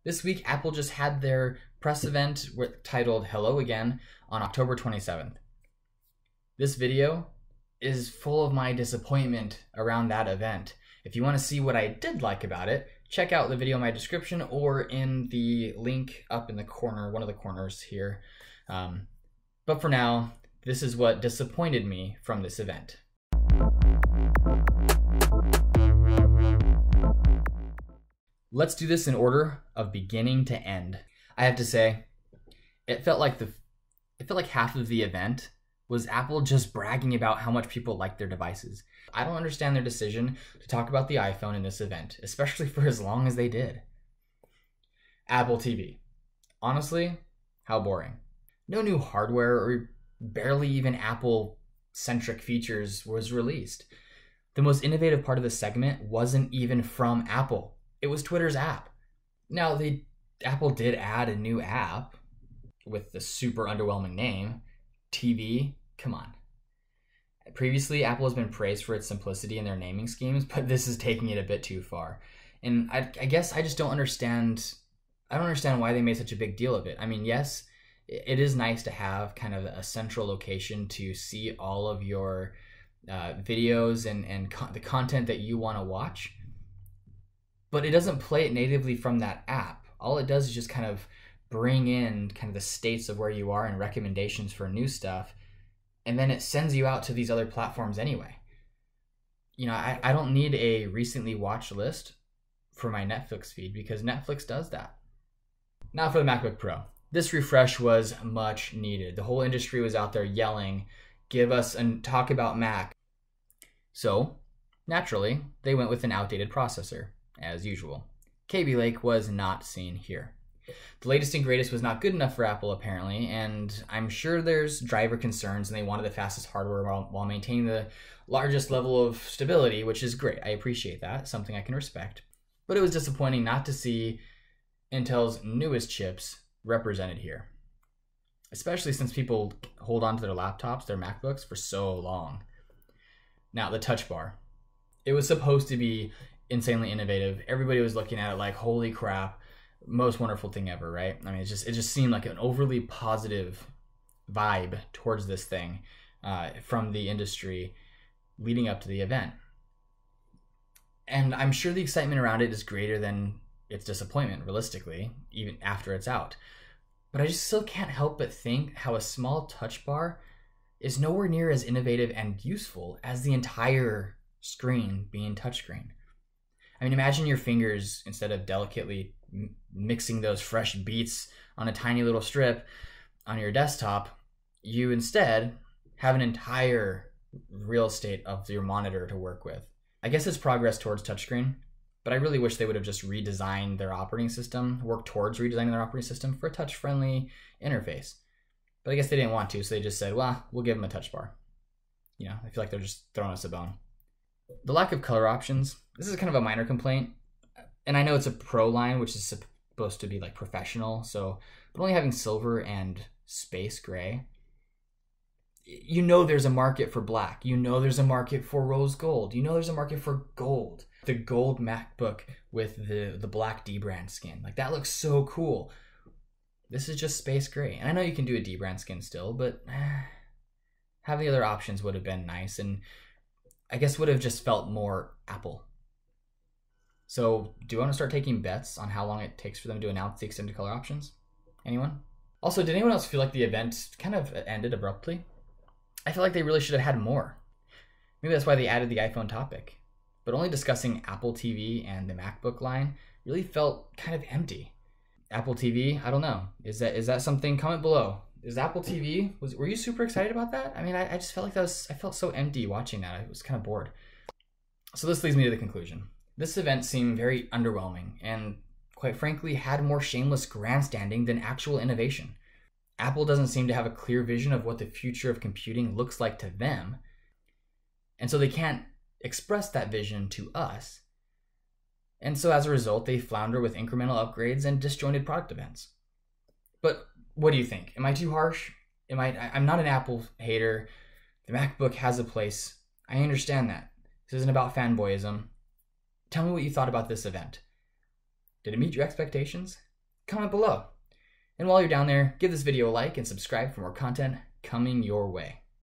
This week, Apple just had their press event titled Hello Again on October 27th. This video is full of my disappointment around that event. If you want to see what I did like about it, check out the video in my description or in the link up in the corner, one of the corners here. But for now, this is what disappointed me from this event. Let's do this in order of beginning to end. I have to say, it felt like half of the event was Apple just bragging about how much people like their devices. I don't understand their decision to talk about the iPhone in this event, especially for as long as they did. Apple TV. Honestly, how boring. No new hardware or barely even Apple-centric features was released. The most innovative part of the segment wasn't even from Apple. It was Twitter's app. Now, Apple did add a new app with the super underwhelming name, TV. Come on. Previously, Apple has been praised for its simplicity in their naming schemes, but this is taking it a bit too far. And I guess I just don't understand. I don't understand why they made such a big deal of it. I mean, yes, it is nice to have kind of a central location to see all of your videos and the content that you want to watch. But it doesn't play it natively from that app. All it does is just kind of bring in kind of the states of where you are and recommendations for new stuff. And then it sends you out to these other platforms anyway. You know, I don't need a recently watched list for my Netflix feed because Netflix does that. Now for the MacBook Pro. This refresh was much needed. The whole industry was out there yelling, give us and talk about Mac. So, naturally, they went with an outdated processor, as usual. Kaby Lake was not seen here. The latest and greatest was not good enough for Apple, apparently, and I'm sure there's driver concerns and they wanted the fastest hardware while maintaining the largest level of stability, which is great. I appreciate that, something I can respect. But it was disappointing not to see Intel's newest chips represented here, especially since people hold on to their laptops, their MacBooks, for so long. Now, the Touch Bar. It was supposed to be insanely innovative. Everybody was looking at it like, holy crap, most wonderful thing ever, right? I mean, it just seemed like an overly positive vibe towards this thing from the industry leading up to the event. And I'm sure the excitement around it is greater than its disappointment, realistically, even after it's out. But I just still can't help but think how a small touch bar is nowhere near as innovative and useful as the entire screen being touchscreen. I mean, imagine your fingers, instead of delicately mixing those fresh beats on a tiny little strip on your desktop, you instead have an entire real estate of your monitor to work with. I guess it's progress towards touchscreen, but I really wish they would have just redesigned their operating system, worked towards redesigning their operating system for a touch-friendly interface. But I guess they didn't want to, so they just said, well, we'll give them a touch bar. You know, I feel like they're just throwing us a bone. The lack of color options, this is kind of a minor complaint. And I know it's a Pro line, which is supposed to be like professional, but only having silver and space gray, you know there's a market for black. You know there's a market for rose gold. You know there's a market for gold. The gold MacBook with the black D-brand skin. Like, that looks so cool. This is just space gray. And I know you can do a D-brand skin still, but having the other options would have been nice. And I guess would have just felt more Apple. So, do you want to start taking bets on how long it takes for them to announce the extended color options? Anyone? Also, did anyone else feel like the event kind of ended abruptly? I feel like they really should have had more. Maybe that's why they added the iPhone topic. But only discussing Apple TV and the MacBook line really felt kind of empty. Apple TV, I don't know. Is that something? Comment below. Is Apple TV, were you super excited about that? I mean, I just felt like I felt so empty watching that. I was kind of bored. So this leads me to the conclusion. This event seemed very underwhelming and, quite frankly, had more shameless grandstanding than actual innovation. Apple doesn't seem to have a clear vision of what the future of computing looks like to them, and so they can't express that vision to us. And so as a result, they flounder with incremental upgrades and disjointed product events. But what do you think? Am I too harsh? I'm not an Apple hater. The MacBook has a place. I understand that. This isn't about fanboyism. Tell me what you thought about this event. Did it meet your expectations? comment below. And while you're down there, give this video a like and subscribe for more content coming your way.